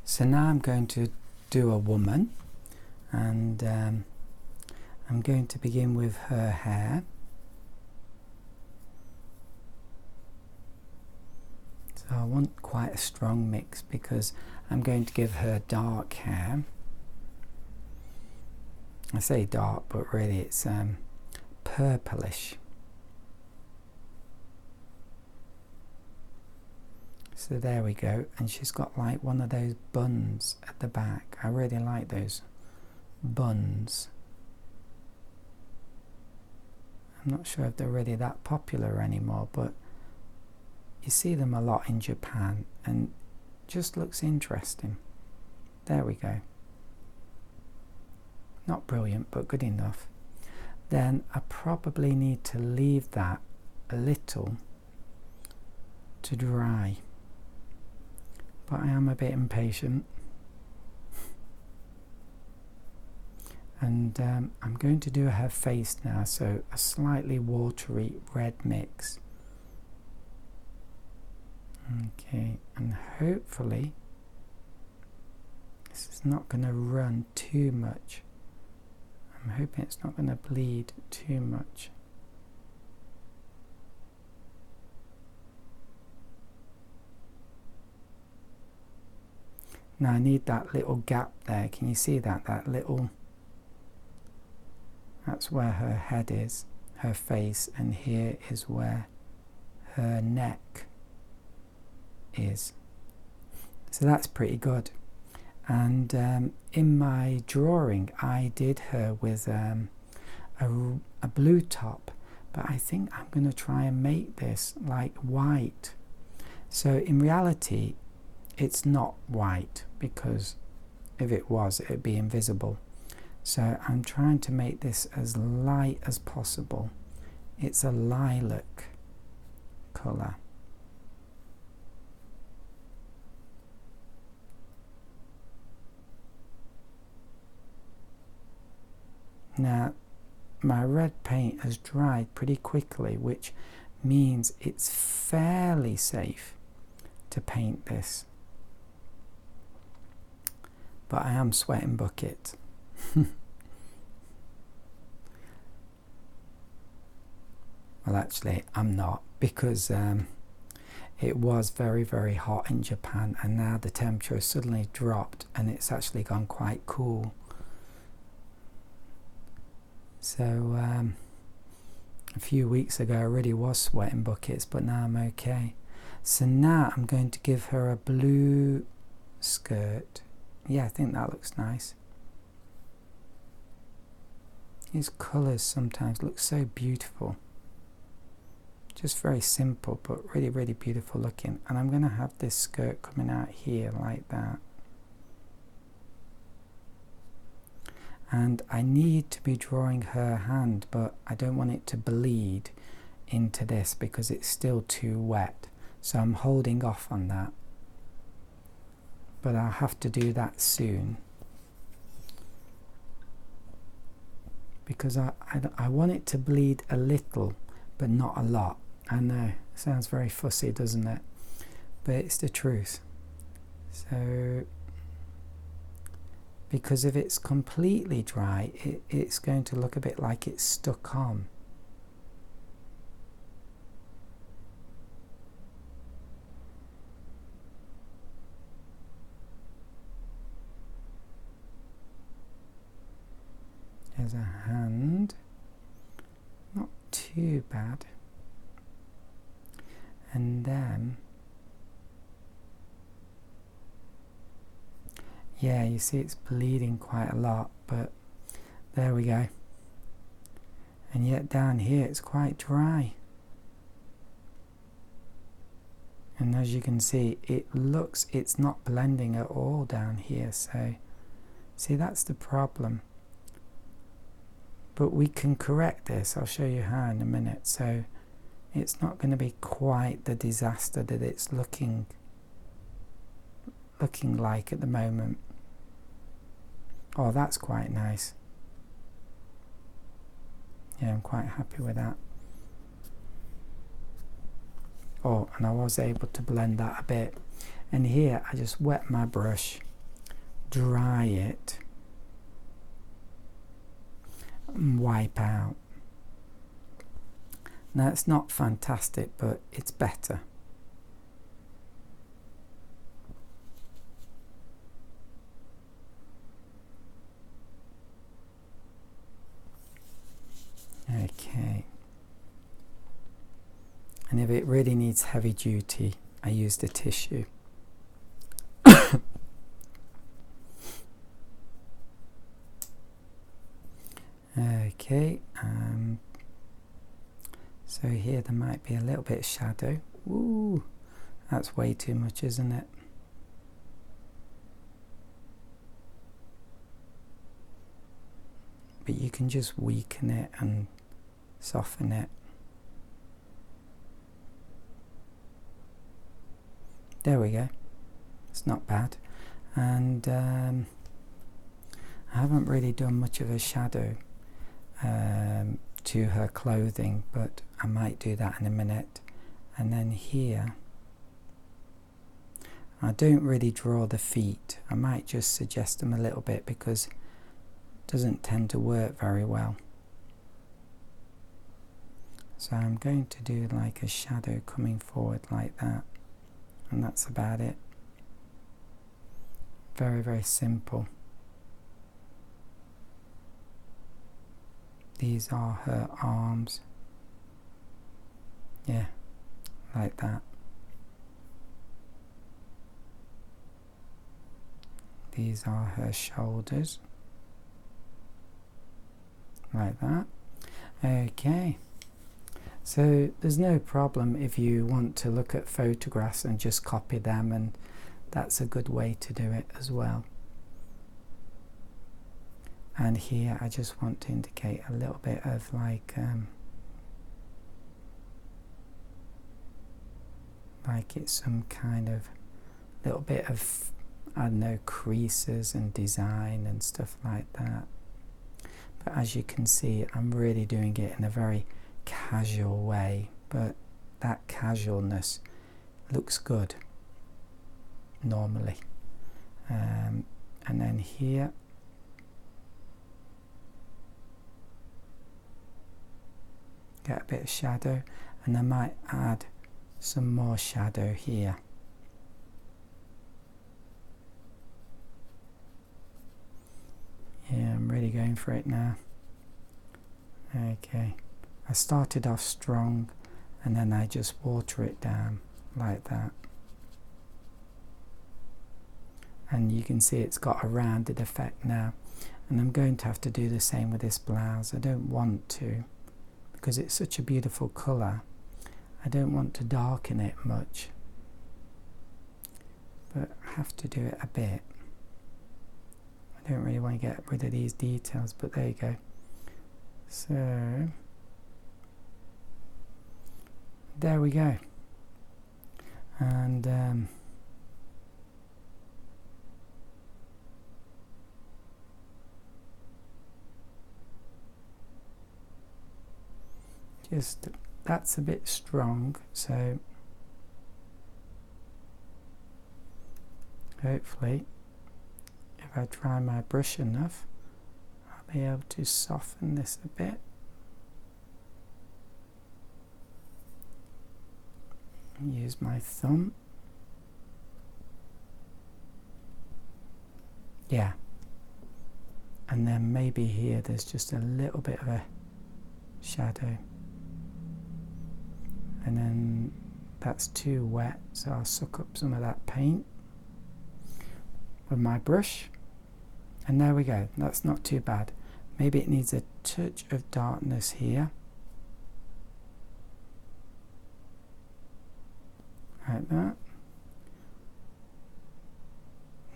So now I'm going to do a woman, and I'm going to begin with her hair. So I want quite a strong mix because I'm going to give her dark hair. I say dark, but really it's purplish. So there we go, and she's got like one of those buns at the back. I really like those buns. I'm not sure if they're really that popular anymore, but you see them a lot in Japan and just looks interesting. There we go. Not brilliant, but good enough. Then I probably need to leave that a little to dry. But I am a bit impatient. And I'm going to do her face now, so a slightly watery red mix. Okay, and hopefully this is not going to run too much. I'm hoping it's not going to bleed too much. Now I need that little gap there. Can you see that? That little, that's where her head is, her face, and here is where her neck is. So that's pretty good. And in my drawing I did her with a blue top, but I think I'm going to try and make this like white. So in reality it's not white, because if it was, it'd be invisible. So I'm trying to make this as light as possible. It's a lilac colour. Now my red paint has dried pretty quickly, which means it's fairly safe to paint this. But I am sweating buckets. Well, actually I'm not, because it was very, very hot in Japan, and now the temperature has suddenly dropped and it's actually gone quite cool. So a few weeks ago I really was sweating buckets, but now I'm okay. So now I'm going to give her a blue skirt. Yeah, I think that looks nice. These colours sometimes look so beautiful. Just very simple, but really, really beautiful looking. And I'm going to have this skirt coming out here like that. And I need to be drawing her hand, but I don't want it to bleed into this because it's still too wet. So I'm holding off on that. But I'll have to do that soon. Because I want it to bleed a little, but not a lot. I know, it sounds very fussy, doesn't it? But it's the truth. So, because if it's completely dry, it's going to look a bit like it's stuck on. There's a hand, not too bad. And then, yeah, you see it's bleeding quite a lot, but there we go. And yet down here it's quite dry. And as you can see, it's not blending at all down here. So, see, that's the problem. But we can correct this. I'll show you how in a minute. So it's not going to be quite the disaster that it's looking like at the moment. Oh, that's quite nice. Yeah, I'm quite happy with that. Oh, and I was able to blend that a bit. And here I just wet my brush dry it and wipe out. Now it's not fantastic, but it's better. Okay. And if it really needs heavy duty, I used a tissue. Okay, so here there might be a little bit of shadow. Ooh, that's way too much, isn't it? But you can just weaken it and soften it. There we go. It's not bad. And I haven't really done much of a shadow to her clothing, but I might do that in a minute. And then here, I don't really draw the feet. I might just suggest them a little bit because it doesn't tend to work very well. So I'm going to do like a shadow coming forward like that, and that's about it. Very, very simple. These are her arms. Yeah, like that. These are her shoulders. Like that. Okay. So there's no problem if you want to look at photographs and just copy them, and that's a good way to do it as well. And here I just want to indicate a little bit of like it's some kind of little bit of, I don't know, creases and design and stuff like that. But as you can see, I'm really doing it in a very casual way, but that casualness looks good normally. And then here get a bit of shadow, and I might add some more shadow here. Yeah, I'm really going for it now. Okay, I started off strong and then I just water it down like that. And you can see it's got a rounded effect now. And I'm going to have to do the same with this blouse. I don't want to, because it's such a beautiful colour. I don't want to darken it much, but I have to do it a bit. I don't really want to get rid of these details, but there you go. So there we go. And just, that's a bit strong, so hopefully if I dry my brush enough, I'll be able to soften this a bit. Use my thumb. Yeah. And then maybe here there's just a little bit of a shadow. And then that's too wet, so I'll suck up some of that paint with my brush. And there we go. That's not too bad. Maybe it needs a touch of darkness here. Like that.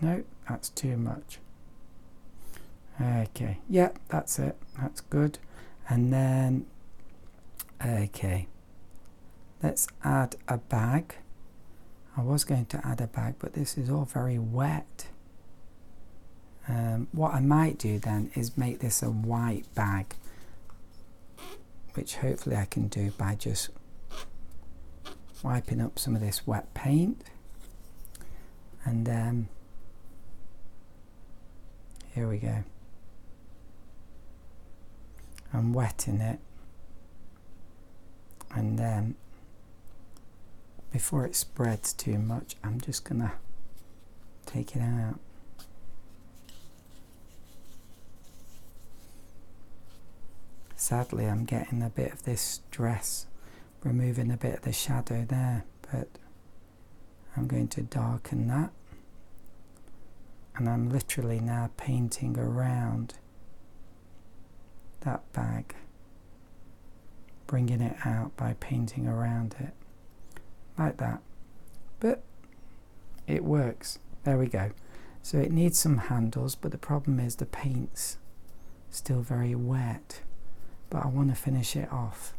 No, that's too much. Okay, yeah, that's it. That's good. And then, okay, let's add a bag. I was going to add a bag, but this is all very wet. What I might do then is make this a white bag, which hopefully I can do by just wiping up some of this wet paint. And Here we go. I'm wetting it, and then before it spreads too much, I'm just gonna take it out. Sadly, I'm getting a bit of this dress, removing a bit of the shadow there, but I'm going to darken that, and I'm literally now painting around that bag, bringing it out by painting around it like that, but it works. There we go. So it needs some handles, but the problem is the paint's still very wet, but I want to finish it off.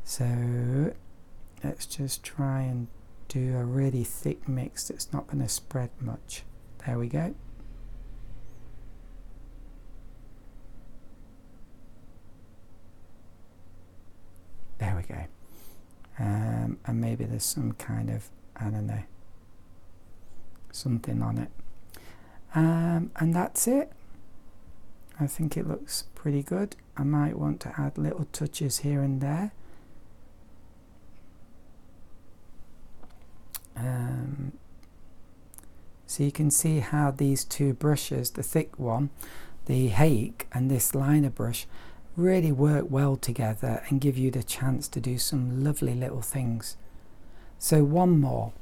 So let's just try and do a really thick mix that's not going to spread much. There we go. There we go. And maybe there's some kind of, I don't know, something on it. And that's it. I think it looks pretty good. I might want to add little touches here and there. So you can see how these two brushes, the thick one, the Hake, and this liner brush, really work well together and give you the chance to do some lovely little things. So one more,